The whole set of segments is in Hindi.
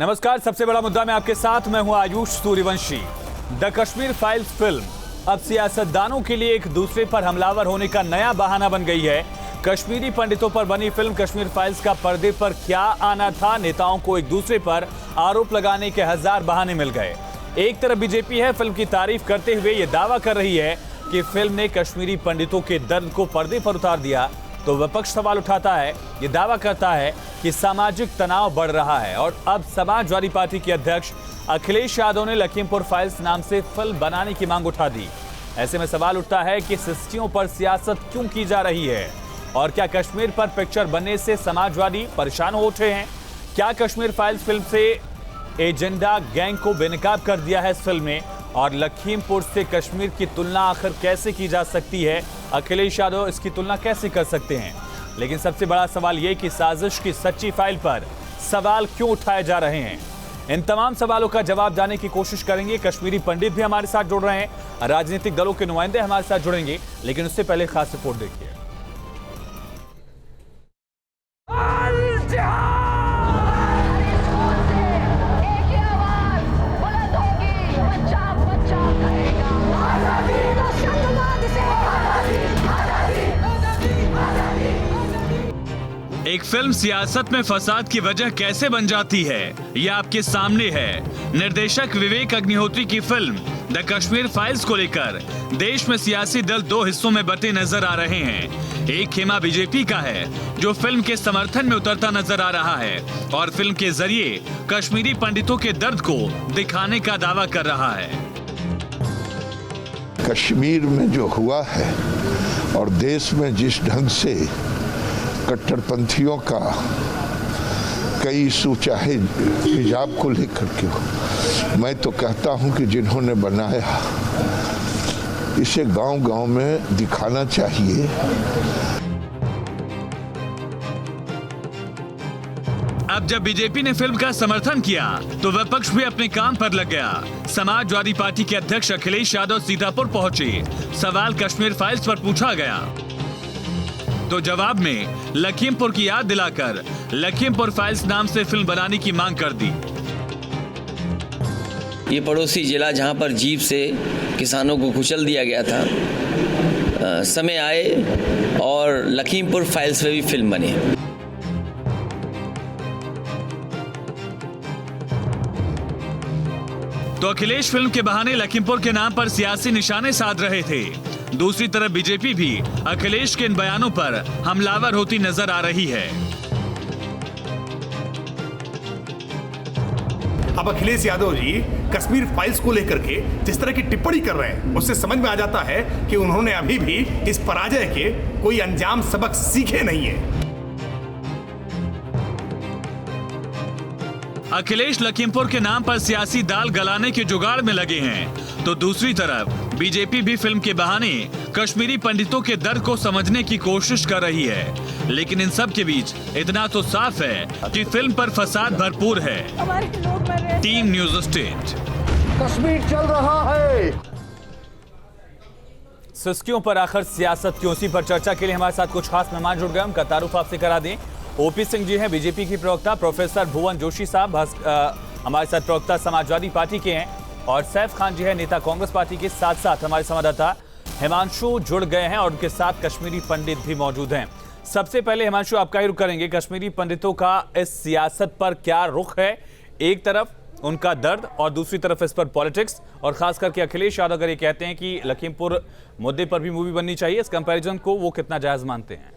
नमस्कार, सबसे बड़ा मुद्दा में आपके साथ मैं हूं Ayush Suryavanshi. The Kashmir files film अब सियासतदानों के लिए एक दूसरे पर हमलावर होने का नया बहाना बन गई है। कश्मीरी पंडितों पर बनी फिल्म कश्मीर फाइल्स का पर्दे पर क्या आना था, नेताओं को एक दूसरे पर आरोप लगाने के हजार बहाने मिल गए। एक तरफ बीजेपी है, फिल्म की तारीफ करते हुए ये दावा कर रही है कि फिल्म ने कश्मीरी पंडितों के दर्द को पर्दे पर उतार दिया, तो विपक्ष सवाल उठाता है, ये दावा करता है कि सामाजिक तनाव बढ़ रहा है। और अब समाजवादी पार्टी के अध्यक्ष अखिलेश यादव ने लखीमपुर फाइल्स नाम से फिल्म बनाने की मांग उठा दी। ऐसे में सवाल उठता है कि सिस्टियों पर सियासत क्यों की जा रही है और क्या कश्मीर पर पिक्चर बनने से समाजवादी परेशान हो उठे हैं? क्या कश्मीर फाइल्स फिल्म से एजेंडा गैंग को बेनकाब कर दिया है इस फिल्म ने? और लखीमपुर से कश्मीर की तुलना आखिर कैसे की जा सकती है? अखिलेश यादव इसकी तुलना कैसे कर सकते हैं? लेकिन सबसे बड़ा सवाल यह कि साजिश की सच्ची फाइल पर सवाल क्यों उठाए जा रहे हैं? इन तमाम सवालों का जवाब जानने की कोशिश करेंगे। कश्मीरी पंडित भी हमारे साथ जुड़ रहे हैं, राजनीतिक दलों के नुमाइंदे हमारे साथ जुड़ेंगे, लेकिन उससे पहले खास रिपोर्ट देखिए। एक फिल्म सियासत में फसाद की वजह कैसे बन जाती है, यह आपके सामने है। निर्देशक विवेक अग्निहोत्री की फिल्म द कश्मीर फाइल्स को लेकर देश में सियासी दल दो हिस्सों में बंटे नजर आ रहे हैं। एक खेमा बीजेपी का है जो फिल्म के समर्थन में उतरता नजर आ रहा है और फिल्म के जरिए कश्मीरी पंडितों के दर्द को दिखाने का दावा कर रहा है। कश्मीर में जो हुआ है और देश में जिस ढंग से कट्टरपंथियों का कई इशू, चाहे हिजाब को लेकर के हो, मैं तो कहता हूं कि जिन्होंने बनाया इसे गांव-गांव में दिखाना चाहिए। अब जब बीजेपी ने फिल्म का समर्थन किया तो विपक्ष भी अपने काम पर लग गया। समाजवादी पार्टी के अध्यक्ष अखिलेश यादव सीतापुर पहुंचे। सवाल कश्मीर फाइल्स पर पूछा गया तो जवाब में लखीमपुर की याद दिलाकर लखीमपुर फाइल्स नाम से फिल्म बनाने की मांग कर दी। ये पड़ोसी जिला जहां पर जीप से किसानों को कुचल दिया गया था, समय आए और लखीमपुर फाइल्स पे भी फिल्म बनी। तो अखिलेश फिल्म के बहाने लखीमपुर के नाम पर सियासी निशाने साध रहे थे। दूसरी तरफ बीजेपी भी अखिलेश के इन बयानों पर हमलावर होती नजर आ रही है। अब अखिलेश यादव जी कश्मीर फाइल्स को लेकर के जिस तरह की टिप्पणी कर रहे हैं, उससे समझ में आ जाता है कि उन्होंने अभी भी इस पराजय के कोई अंजाम सबक सीखे नहीं है। अखिलेश लखीमपुर के नाम पर सियासी दाल गलाने के जुगाड़ में लगे हैं, तो दूसरी तरफ बीजेपी भी फिल्म के बहाने कश्मीरी पंडितों के दर्द को समझने की कोशिश कर रही है। लेकिन इन सब के बीच इतना तो साफ है कि फिल्म पर फसाद भरपूर है। Team news state. कश्मीर चल रहा है। सिस्कियों पर आखिर सियासत क्यों? सी पर चर्चा के लिए हमारे साथ कुछ खास मेहमान जुड़ गए। उनका तारुफ आपसे करा दें। ओपी सिंह जी हैं बीजेपी की प्रवक्ता, प्रोफेसर भुवन जोशी साहब हमारे साथ प्रवक्ता समाजवादी पार्टी के हैं, और सैफ खान जी है नेता कांग्रेस पार्टी के। साथ साथ हमारे संवाददाता हिमांशु जुड़ गए हैं और उनके साथ कश्मीरी पंडित भी मौजूद हैं। सबसे पहले हिमांशु, आपका ही रुख करेंगे। कश्मीरी पंडितों का इस सियासत पर क्या रुख है? एक तरफ उनका दर्द और दूसरी तरफ इस पर पॉलिटिक्स, और खास करके अखिलेश यादव अगर ये कहते हैं कि लखीमपुर मुद्दे पर भी मूवी बननी चाहिए, इस कंपैरिजन को वो कितना जायज मानते हैं?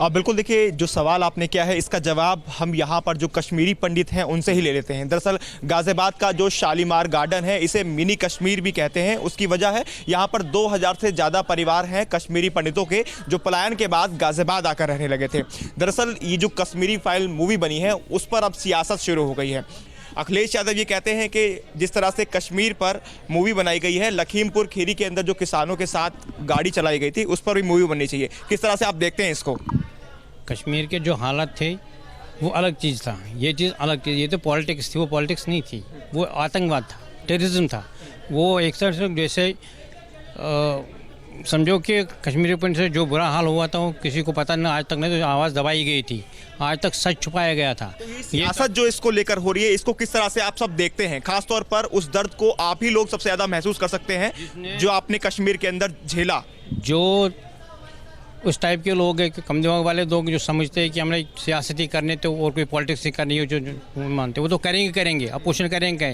बिल्कुल, देखिए जो सवाल आपने किया है इसका जवाब हम यहाँ पर जो कश्मीरी पंडित हैं उनसे ही ले लेते हैं। दरअसल गाजियाबाद का जो शालीमार गार्डन है, इसे मिनी कश्मीर भी कहते हैं। उसकी वजह है यहाँ पर 2000 से ज़्यादा परिवार हैं कश्मीरी पंडितों के, जो पलायन के बाद गाजियाबाद आकर रहने लगे थे। दरअसल ये जो कश्मीरी फाइल मूवी बनी है उस पर अब सियासत शुरू हो गई है। अखिलेश यादव ये कहते हैं कि जिस तरह से कश्मीर पर मूवी बनाई गई है, लखीमपुर खीरी के अंदर जो किसानों के साथ गाड़ी चलाई गई थी उस पर भी मूवी बननी चाहिए। किस तरह से आप देखते हैं इसको? कश्मीर के जो हालात थे वो अलग चीज़ था, ये चीज़ अलग चीज़। ये तो पॉलिटिक्स थी, वो पॉलिटिक्स नहीं थी, वो आतंकवाद था, टेररिज्म था। वो एक तरह से जैसे समझो कि कश्मीरी पंडित से जो बुरा हाल हुआ था वो किसी को पता नहीं, आज तक नहीं, तो आवाज़ दबाई गई थी, आज तक सच छुपाया गया था। ये सियासत जो इसको लेकर हो रही है, इसको किस तरह से आप सब देखते हैं? खासतौर पर उस दर्द को आप ही लोग सबसे ज़्यादा महसूस कर सकते हैं जो आपने कश्मीर के अंदर झेला। जो उस टाइप के लोग हैं, कम दिमाग वाले लोग जो समझते हैं कि हमने सियासती करने तो और कोई पॉलिटिक्स ही करनी है, जो मानते हैं वो तो करेंगे, अपोजिशन करेंगे।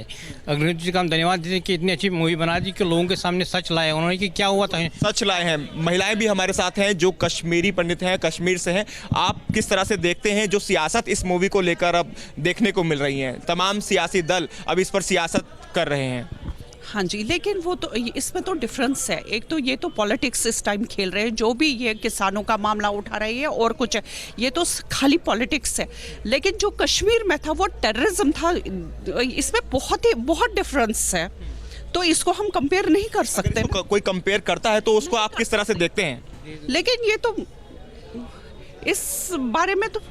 अग्निहोत्री जी का हम धन्यवाद देते हैं कि इतनी अच्छी मूवी बना दी कि लोगों के सामने सच लाए उन्होंने कि क्या हुआ था। सच लाए हैं। महिलाएं भी हमारे साथ हैं जो कश्मीरी पंडित हैं, कश्मीर से हैं। आप किस तरह से देखते हैं जो सियासत इस मूवी को लेकर अब देखने को मिल रही है? तमाम सियासी दल अब इस पर सियासत कर रहे हैं। हाँ जी, लेकिन वो तो इसमें तो डिफरेंस है। एक तो ये तो पॉलिटिक्स इस टाइम खेल रहे हैं, जो भी ये किसानों का मामला उठा रही है और कुछ है, ये तो खाली पॉलिटिक्स है। लेकिन जो कश्मीर में था वो टेररिज्म था, इसमें बहुत डिफरेंस है, तो इसको हम कंपेयर नहीं कर सकते। कोई कंपेयर करता है तो उसको आप किस तरह से देखते हैं? लेकिन ये तो इस बारे में तो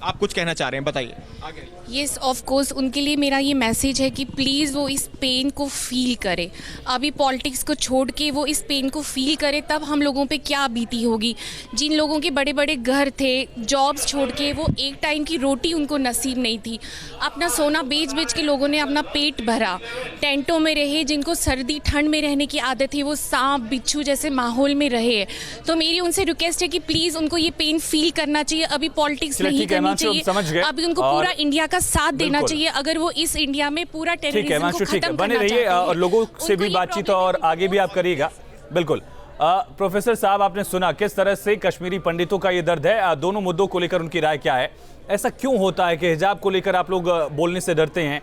आप कुछ कहना चाह रहे हैं, बताइए आगे। यस, ऑफ कोर्स उनके लिए मेरा ये मैसेज है कि प्लीज़ वो इस पेन को फील करे। अभी पॉलिटिक्स को छोड़ के वो इस पेन को फील करे, तब हम लोगों पे क्या बीती होगी। जिन लोगों के बड़े बड़े घर थे, जॉब्स छोड़ के वो एक टाइम की रोटी उनको नसीब नहीं थी, अपना सोना बेच बेच के लोगों ने अपना पेट भरा, टेंटों में रहे, जिनको सर्दी ठंड में रहने की आदत है वो सांप बिच्छू जैसे माहौल में रहे। तो मेरी उनसे रिक्वेस्ट है कि प्लीज़ उनको ये पेन फील करना चाहिए। अभी पॉलिटिक्स नहीं करनी चाहिए, अभी उनको पूरा इंडिया का साथ देना चाहिए। अगर वो इस इंडिया में पूरा टेररिज्म को खत्म बने रहिए और लोगों से भी बातचीत और आगे भी आप करिएगा। बिल्कुल प्रोफेसर साहब, आपने सुना किस तरह से कश्मीरी पंडितों का ये दर्द है, दोनों मुद्दों को लेकर उनकी राय क्या है। ऐसा क्यों होता है कि हिजाब को लेकर आप लोग बोलने से डरते हैं?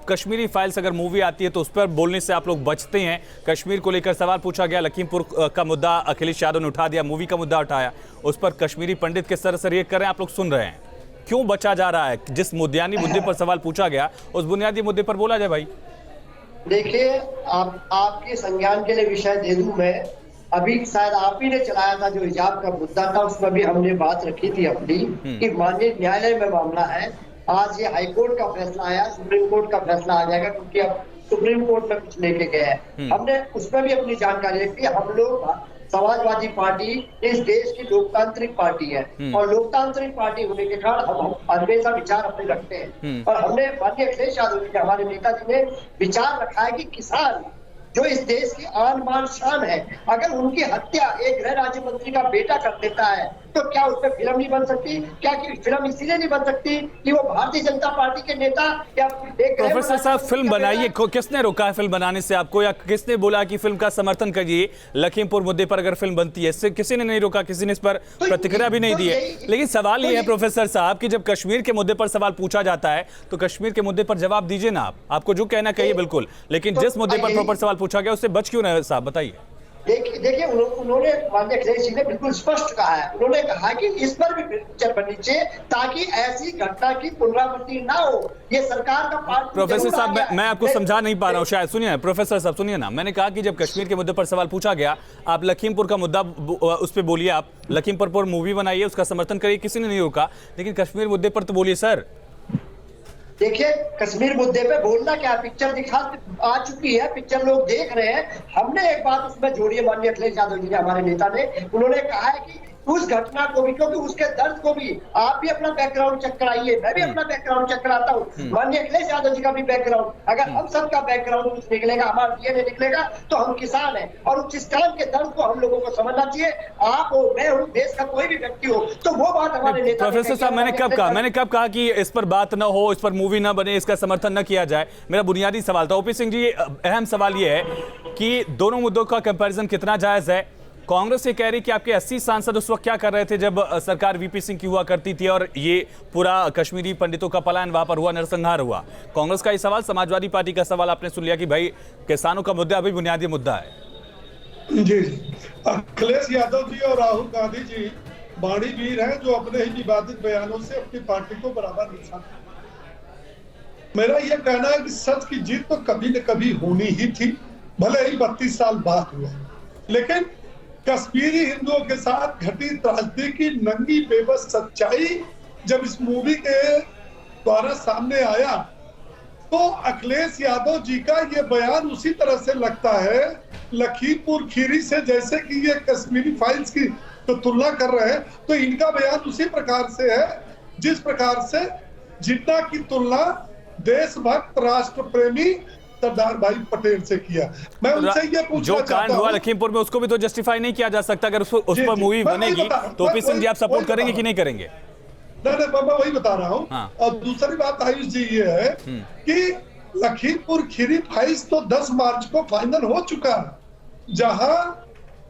कश्मीरी फाइल्स अगर मूवी आती है तो उस पर बोलने से आप लोग बचते हैं। कश्मीर को लेकर सवाल पूछा गया, लखीमपुर का मुद्दा अखिलेश यादव ने उठा दिया, मूवी का मुद्दा उठाया, उस पर कश्मीरी पंडित किस तरह से रिएक्ट कर रहे हैं आप लोग सुन रहे हैं। क्यों बचा जा रहा है? जिस बुनियादी मुद्दे पर सवाल पूछा गया उस बुनियादी मुद्दे पर बोला जाए। भाई देखिए, आपके संज्ञान के लिए विषय दे दूं मैं। अभी शायद आप ही ने चलाया था जो हिजाब का मुद्दा था, उसमें भी हमने बात रखी थी अपनी कि माननीय न्यायालय में मामला है। आज ये हाईकोर्ट का फैसला आया, सुप्रीम कोर्ट का फैसला आ जाएगा, क्योंकि अब सुप्रीम कोर्ट में कुछ लेके गए हैं। हमने उसमें भी अपनी जानकारी रखी। हम लोग समाजवादी पार्टी इस देश की लोकतांत्रिक पार्टी है और लोकतांत्रिक पार्टी होने के कारण हम हमेशा विचार अपने रखते हैं। और हमने माननीय अखिलेश यादव जी, हमारे नेताजी ने विचार रखा है कि किसान जो इस देश की आन बान शान है, अगर उनकी हत्या एक गृह राज्य मंत्री का बेटा कर देता है तो क्या उस पर फिल्म नहीं बन सकती? क्या फिल्म इसीलिए नहीं बन सकती कि वो भारतीय जनता पार्टी के नेता या प्रोफेसर साहब फिल्म बनाइए, किसने रोका है फिल्म बनाने से आपको, या किसने बोला कि फिल्म का समर्थन करिए? लखीमपुर मुद्दे पर अगर फिल्म बनती है, इससे किसी ने नहीं रोका, किसी ने इस पर प्रतिक्रिया भी नहीं दी है। लेकिन सवाल ये है प्रोफेसर साहब कि जब कश्मीर के मुद्दे पर सवाल पूछा जाता है तो कश्मीर के मुद्दे पर जवाब दीजिए ना। आपको जो कहना कहिए बिल्कुल, लेकिन जिस मुद्दे पर प्रॉपर सवाल पूछा गया उससे बच क्यों रहे साहब, बताइए। देखिए उन्होंने माननीय अखिलेश जी ने बिल्कुल स्पष्ट कहा है, उन्होंने कहा कि इस पर भी पिक्चर बननी चाहिए ताकि ऐसी घटना की पुनरावृत्ति ना हो। ये सरकार का पार्ट। प्रोफेसर साहब मैं आपको समझा नहीं पा रहा हूँ शायद, सुनिए प्रोफेसर साहब सुनिए ना। मैंने कहा कि जब कश्मीर के मुद्दे पर सवाल पूछा गया, आप लखीमपुर का मुद्दा उस पर बोलिए, आप लखीमपुर पर मूवी बनाइए, उसका समर्थन करिए, किसी ने नहीं रोका, लेकिन कश्मीर मुद्दे पर तो बोलिए सर। देखिए, कश्मीर मुद्दे पे बोलना क्या, पिक्चर दिखा आ चुकी है, पिक्चर लोग देख रहे हैं। हमने एक बात उसमें जोड़ी है, माननीय अखिलेश यादव जी ने, हमारे नेता ने, उन्होंने कहा है कि उस घटना को भी, क्योंकि उसके दर्द को भी आप भी अपना बैकग्राउंड चेक कराइए, मैं भी अपना बैकग्राउंड चेक कराता हूँ, माननीय अखिलेश यादव जी का भी बैकग्राउंड। अगर हम सबका बैकग्राउंड कुछ निकलेगा, हमारा डीएनए निकलेगा, तो हम किसान हैं और उस किसान के दर्द को हम लोगों को समझना चाहिए। आप हो, मैं हूँ, देश का कोई भी व्यक्ति हो, तो वो बात हमारे नेता। प्रोफेसर साहब मैंने कब कहा कि इस पर बात न हो, इस पर मूवी न बने, इसका समर्थन न किया जाए? मेरा बुनियादी सवाल था। ओपी सिंह जी, अहम सवाल ये है कि दोनों मुद्दों का कंपैरिजन कितना जायज है? कांग्रेस ये कह रही कि आपके 80 सांसद उस वक्त क्या कर रहे थे जब सरकार वीपी सिंह की हुआ करती थी और ये पूरा कश्मीरी पंडितों का पलायन वहां पर हुआ, नरसंहार हुआ। कांग्रेस का ये सवाल, समाजवादी पार्टी का सवाल आपने सुन लिया कि भाई किसानों का मुद्दा अभी बुनियादी मुद्दा है। जी, अखिलेश यादव जी और राहुल गांधी जी बाणी वीर हैं जो अपने ही विवादित बयानों से अपनी पार्टी को बराबर नुकसान। मेरा यह कहना है कि सच की जीत तो कभी न कभी होनी ही थी, भले ही 32 साल बाद हुआ, लेकिन कश्मीरी हिंदुओं के साथ घटी त्रासदी की नंगी बेबस सच्चाई जब इस मूवी के द्वारा सामने आया तो अखिलेश यादव जी का ये बयान उसी तरह से लगता है लखीमपुर खीरी से जैसे कि ये कश्मीरी फाइल्स की तो तुलना कर रहे हैं, तो इनका बयान उसी प्रकार से है जिस प्रकार से जिन्ना की तुलना देशभक्त राष्ट्र प्रेमी सरदार भाई पटेल से किया। मैं उनसे ये पूछना जो कांड हुआ लखीमपुर में उसको भी तो जस्टिफाई नहीं किया जा सकता। अगर उस पर मूवी बनेगी तो ओपी सिंह जी आप सपोर्ट करेंगे कि नहीं करेंगे? नहीं, मैं वही बता रहा हूँ। हाँ। और दूसरी बात आयुष जी ये है कि लखीमपुर खीरी फाइल्स तो 10 मार्च को फाइनल हो चुका है, जहां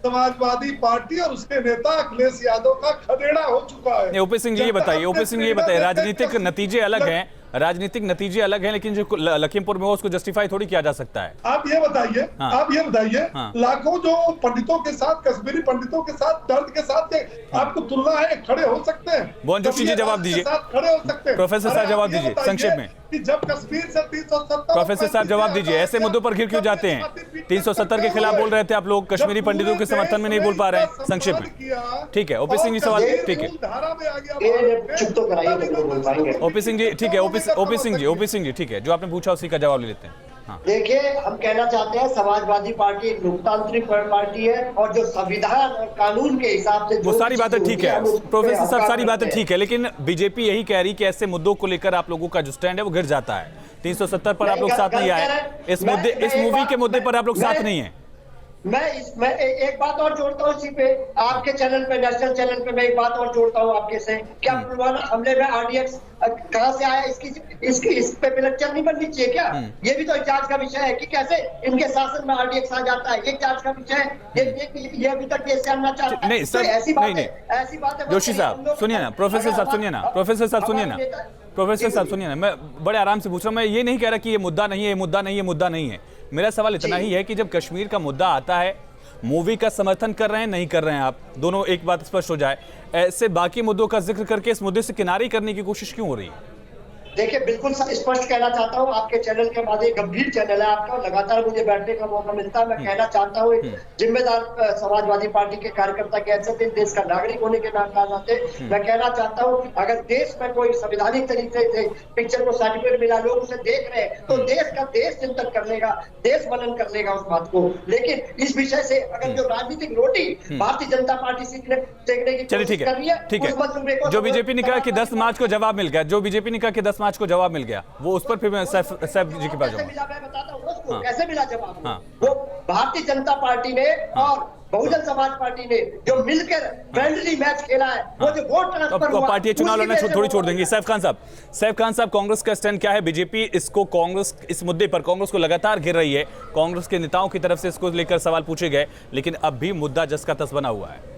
समाजवादी पार्टी और उसके नेता अखिलेश यादव का खदेड़ा हो चुका है। ओपी सिंह जी ये बताइए, राजनीतिक नतीजे अलग हैं, राजनीतिक नतीजे अलग हैं, लेकिन जो लखीमपुर में हो उसको जस्टिफाई थोड़ी किया जा सकता है। आप ये बताइए, हाँ। लाखों जो पंडितों के साथ, कश्मीरी पंडितों के साथ, दर्द के साथ आपको तुलना है, खड़े हो सकते हैं। मोहन जोशी जी जवाब दीजिए, खड़े हो सकते हैं। प्रोफेसर साहब जवाब दीजिए संक्षेप में। कि जब कश्मीर से 370 प्रोफेसर साहब जवाब दीजिए, ऐसे मुद्दों पर घिर क्यों जाते हैं? 370 के खिलाफ बोल रहे थे आप लोग, कश्मीरी पंडितों के समर्थन में नहीं बोल पा रहे हैं। संक्षेप में ठीक है। ओपी सिंह जी सवाल, ठीक है ओपी सिंह जी, ठीक है ओपी सिंह जी ठीक है, जो आपने पूछा उसी का जवाब ले लेते हैं। हाँ। देखिए, हम कहना चाहते हैं समाजवादी पार्टी एक लोकतांत्रिक पार्टी है और जो संविधान और कानून के हिसाब से वो सारी बातें ठीक है प्रोफेसर साहब, सारी बातें ठीक है, लेकिन बीजेपी यही कह रही कि ऐसे मुद्दों को लेकर आप लोगों का जो स्टैंड है वो गिर जाता है। 370 पर आप लोग साथ नहीं आए, इस मूवी के मुद्दे पर आप लोग साथ नहीं है। मैं एक बात और जोड़ता हूँ इसी पे, आपके चैनल पे, नेशनल चैनल पे मैं एक बात और जोड़ता हूँ आपके से, क्या पुलवामा हमले में आरडीएक्स कहाँ से आया, इसकी इस पे लेक्चर नहीं बननी चाहिए क्या? ये भी तो जांच का विषय है कि कैसे इनके शासन में आरडीएक्स आ जाता है, ये जांच का विषय है। ये अभी तक ये जानना चाहता है। नहीं सर, ऐसी बात है। जोशी साहब सुनिए ना, प्रोफेसर साहब सुनिए ना, प्रोफेसर साहब सुनिए ना, मैं बड़े आराम से पूछ रहा हूँ। मैं ये नहीं कह रहा कि ये मुद्दा नहीं है, ये मुद्दा नहीं है, मुद्दा नहीं है। मेरा सवाल इतना ही है कि जब कश्मीर का मुद्दा आता है, मूवी का समर्थन कर रहे हैं नहीं कर रहे हैं आप दोनों, एक बात स्पष्ट हो जाए, ऐसे बाकी मुद्दों का जिक्र करके इस मुद्दे से किनारे करने की कोशिश क्यों हो रही है? देखिए, बिल्कुल स्पष्ट कहना चाहता हूँ, आपके चैनल के बाद एक गंभीर चैनल है आपका, लगातार मुझे बैठने का मौका मिलता है। मैं कहना चाहता हूँ एक जिम्मेदार समाजवादी पार्टी के कार्यकर्ता के हैसियत, देश का नागरिक होने के नाते मैं कहना चाहता हूँ, अगर देश में कोई संवैधानिक तरीके से पिक्चर को सर्टिफिकेट मिला, लोग उसे देख रहे हैं, तो देश चिंतन कर लेगा, देश मनन कर लेगा उस बात को। लेकिन इस विषय से अगर जो राजनीतिक रोटी भारतीय जनता पार्टी सेकने की कोशिश कर रही है, ठीक है, जो बीजेपी ने कहा कि 10 मार्च को जवाब मिल गया, जो बीजेपी ने कहा कि 10 मार्च को जवाब मिल गया, वो उस पर फिर मैं सैफ जी के पास जाऊंगा। मैं बताता हूँ उसको कैसे मिला जवाब। वो भारतीय जनता पार्टी ने और बहुजन समाज पार्टी ने जो मिलकर फ्रेंडली मैच खेला है, वो जो वोट ट्रांसफर हुआ, पार्टी चुनाव लड़ना थोड़ी छोड़ देंगी। सैफ खान साहब, कांग्रेस का स्टैंड क्या है? बीजेपी इसको, कांग्रेस इस मुद्दे पर कांग्रेस को लगातार घेर रही है, कांग्रेस के नेताओं की तरफ से इसको लेकर सवाल पूछे गए, लेकिन अब भी मुद्दा जस का तस बना हुआ है।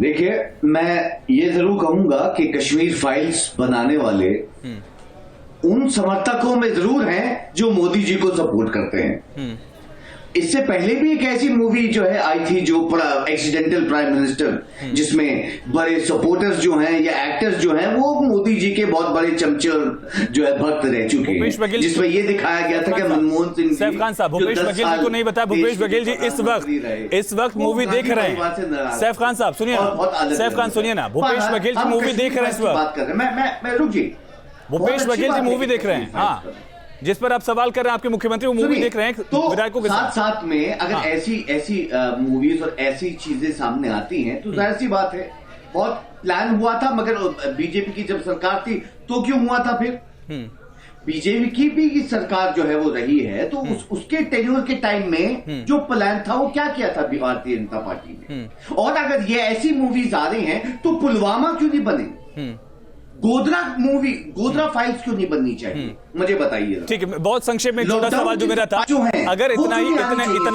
देखिए, मैं ये जरूर कहूंगा कि कश्मीर फाइल्स बनाने वाले उन समर्थकों में जरूर हैं जो मोदी जी को सपोर्ट करते हैं। इससे पहले भी एक ऐसी मूवी जो है आई थी, जो एक्सीडेंटल प्राइम मिनिस्टर, जिसमें बड़े सपोर्टर्स जो हैं या एक्टर्स जो हैं वो मोदी जी के बहुत बड़े चमचे जो है भक्त रह चुके हैं, जिसमें ये दिखाया गया था कि मनमोहन सिंह, सैफ खान साहब, भूपेश बघेल जी को नहीं बताया, भूपेश बघेल जी इस वक्त मूवी देख रहे हैं। सैफ खान साहब सुनिए ना, सैफ खान सुनिए ना, भूपेश बघेल जी मूवी देख रहे हैं इस वक्त, मैं रुकिए, भूपेश बघेल जी मूवी देख रहे हैं, हाँ, जिस पर आप सवाल कर रहे हैं, आपके मुख्यमंत्री वो मूवी देख रहे हैं, तो विधायकों के साथ में अगर ऐसी मूवीज और ऐसी चीजें सामने आती हैं तो जाहिर सी बात है बहुत प्लान हुआ था, मगर बीजेपी की जब सरकार थी तो क्यों हुआ था? फिर बीजेपी की भी सरकार जो है वो रही है, तो उसके टेन्योर के टाइम में जो प्लान था वो क्या किया था भारतीय जनता पार्टी ने? और अगर ये ऐसी मूवीज आ रही हैं तो पुलवामा क्यों नहीं बने? गोधरा फाइल्स क्यों नहीं बननी चाहिए? मुझे बताइए। ठीक है, बहुत संक्षेप में छोटा सवाल जो मेरा था, अगर इतना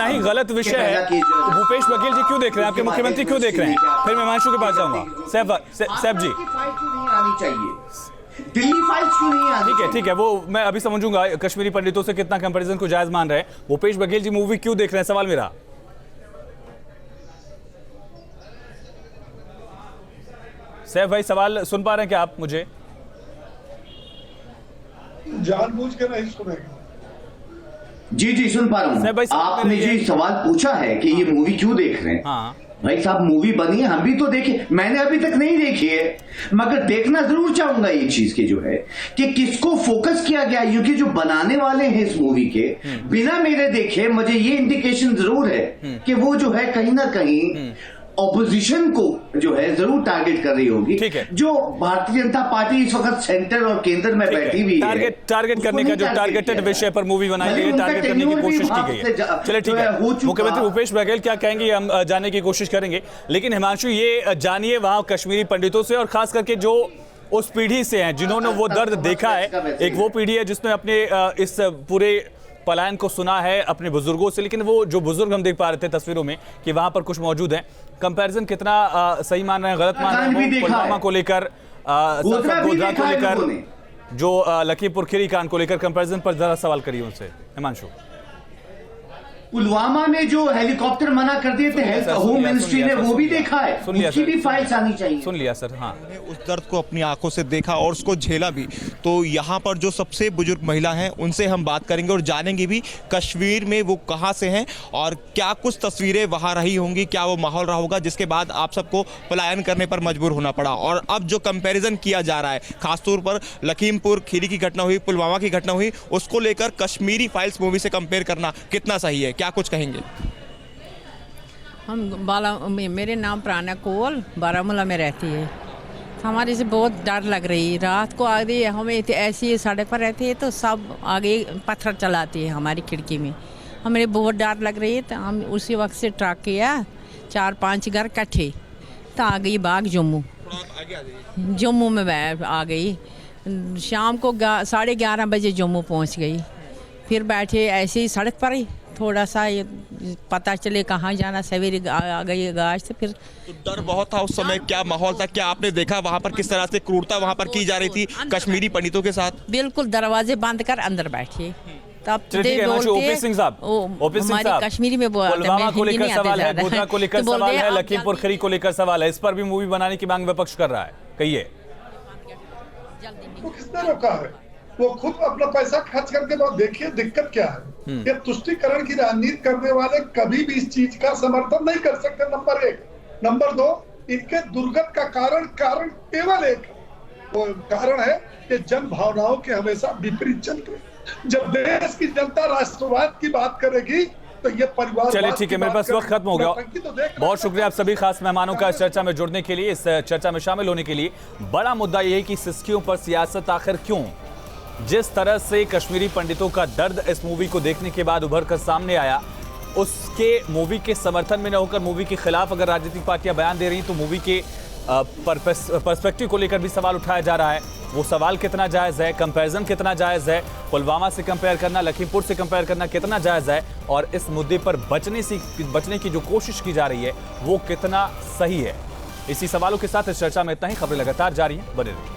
ही गलत विषय है तो भूपेश बघेल जी क्यों देख रहे हैं, आपके मुख्यमंत्री क्यों देख रहे हैं? फिर मैं हिमांशु के पास जाऊंगा। सैफ जी, क्यों नहीं आनी चाहिए? दिल्ली फाइल्स क्यों नहीं आनी? ठीक है, वो मैं अभी समझूंगा कश्मीरी पंडितों से कितना कंपैरिजन को जायज मान रहे हैं। भूपेश बघेल जी मूवी क्यों देख रहे हैं, सवाल मेरा। सैफ भाई, सवाल सुन पा रहे हैं क्या आप मुझे? जानबूझ के नहीं सुनेंगे। जी सुन पा रहा हूँ। आपने जो सवाल पूछा है कि ये मूवी क्यों देख रहे हैं, भाई साहब मूवी बनी है, हम भी तो देखे, मैंने अभी तक नहीं देखी है, मगर देखना जरूर चाहूंगा ये चीज की जो है कि किसको फोकस किया गया, क्योंकि जो बनाने वाले हैं इस मूवी के बिना मेरे देखे मुझे ये इंडिकेशन जरूर है कि वो जो है कहीं ना कहीं ऑपोजिशन को जो है जरूर टारगेट कर रही होगी। जो भारतीय जनता पार्टी इस वक्त सेंटर और केंद्र में बैठी हुई है, टारगेट करने का जो टारगेट विषय पर मूवी बनाई गई है, टारगेट करने की कोशिश की गई है। चलिए ठीक है, मुख्यमंत्री भूपेश बघेल क्या कहेंगे हम जानने की कोशिश करेंगे, लेकिन हिमांशु ये जानिए वहां कश्मीरी पंडितों से, और खास करके जो उस पीढ़ी से हैं जिन्होंने वो दर्द देखा है। एक वो पीढ़ी है जिसने अपने इस पूरे पलायन को सुना है अपने बुजुर्गों से, लेकिन वो जो बुजुर्ग हम देख पा रहे थे तस्वीरों में कि वहां पर कुछ मौजूद हैं, कंपैरिजन कितना सही मान रहे हैं, गलत मान रहे हैं, पुलवामा को लेकर, गोधरा को लेकर, जो लखीमपुर खीरी कांड को लेकर कंपैरिजन पर जरा सवाल करिए उनसे हिमांशु। पुलवामा में जो हेलीकॉप्टर मना कर दिए थे हेल्थ होम मिनिस्ट्री ने, वो भी देखा है, उसकी भी फाइल्स आनी चाहिए। सुन लिया सर। हाँ, उस दर्द को अपनी आंखों से देखा और उसको झेला भी। तो यहाँ पर जो सबसे बुजुर्ग महिला हैं उनसे हम बात करेंगे और जानेंगे भी कश्मीर में वो कहाँ से हैं और क्या कुछ तस्वीरें वहाँ रही होंगी, क्या वो माहौल रहा होगा जिसके बाद आप सबको पलायन करने पर मजबूर होना पड़ा। और अब जो कंपैरिजन किया जा रहा है, खासतौर पर लखीमपुर खीरी की घटना हुई, पुलवामा की घटना हुई, उसको लेकर कश्मीरी फाइल्स मूवी से कंपेयर करना कितना सही है, क्या कुछ कहेंगे? मेरे नाम प्राणा कोल बारामूला में रहती है। हमारे से बहुत डर लग रही है। रात को आगे हमें ऐसी सड़क पर रहते हैं तो सब आगे पत्थर चलाते हैं हमारी खिड़की में, हमें बहुत डर लग रही है। तो हम उसी वक्त से ट्रक किया, 4-5 घर इकट्ठे, तो आ गई बाग जम्मू में आ गई। शाम को 11:30 बजे जम्मू पहुंच गई। फिर बैठे ऐसे ही सड़क पर ही, थोड़ा सा ये पता चले कहाँ जाना, सवेरे आ गई गाज से। फिर तो डर बहुत था उस समय, क्या माहौल था, क्या आपने देखा वहाँ पर किस तरह से क्रूरता वहाँ पर की जा रही थी कश्मीरी पंडितों के साथ? बिल्कुल तब बंद कर अंदर बैठिए। कश्मीरी में पुलवामा को लेकर सवाल है, गोधरा को लेकर सवाल है, लखीमपुर खीरी को लेकर सवाल है, इस पर भी मूवी बनाने की मांग विपक्ष कर रहा है, कहिए। वो किसने रोका है? वो खुद अपना पैसा खर्च करके बहुत देखिए दिक्कत क्या है। ये तुष्टीकरण की राजनीति करने वाले कभी भी इस चीज का समर्थन नहीं कर सकते, नंबर 1। नंबर 2, इनके दुर्गत का कारण केवल एक वो कारण है कि जन भावनाओं के हमेशा विपरीत चलते। जब देश की जनता राष्ट्रवाद की बात करेगी तो ये परिवार। चलिए ठीक है, मेरे पास वक्त खत्म हो गया। बहुत शुक्रिया आप सभी खास मेहमानों का इस चर्चा में जुड़ने के लिए, इस चर्चा में शामिल होने के लिए। बड़ा मुद्दा यह है कि सिस्कियों पर सियासत आखिर क्यों? जिस तरह से कश्मीरी पंडितों का दर्द इस मूवी को देखने के बाद उभर कर सामने आया, उसके मूवी के समर्थन में न होकर मूवी के खिलाफ अगर राजनीतिक पार्टियां बयान दे रही तो मूवी के पर्सपेक्टिव को लेकर भी सवाल उठाया जा रहा है। वो सवाल कितना जायज़ है, कंपैरिजन कितना जायज़ है, पुलवामा से कंपेयर करना, लखीमपुर से कंपेयर करना कितना जायज़ है, और इस मुद्दे पर बचने की जो कोशिश की जा रही है वो कितना सही है। इसी सवालों के साथ इस चर्चा में इतना ही। खबरें लगातार जारी हैं, बने रहिए।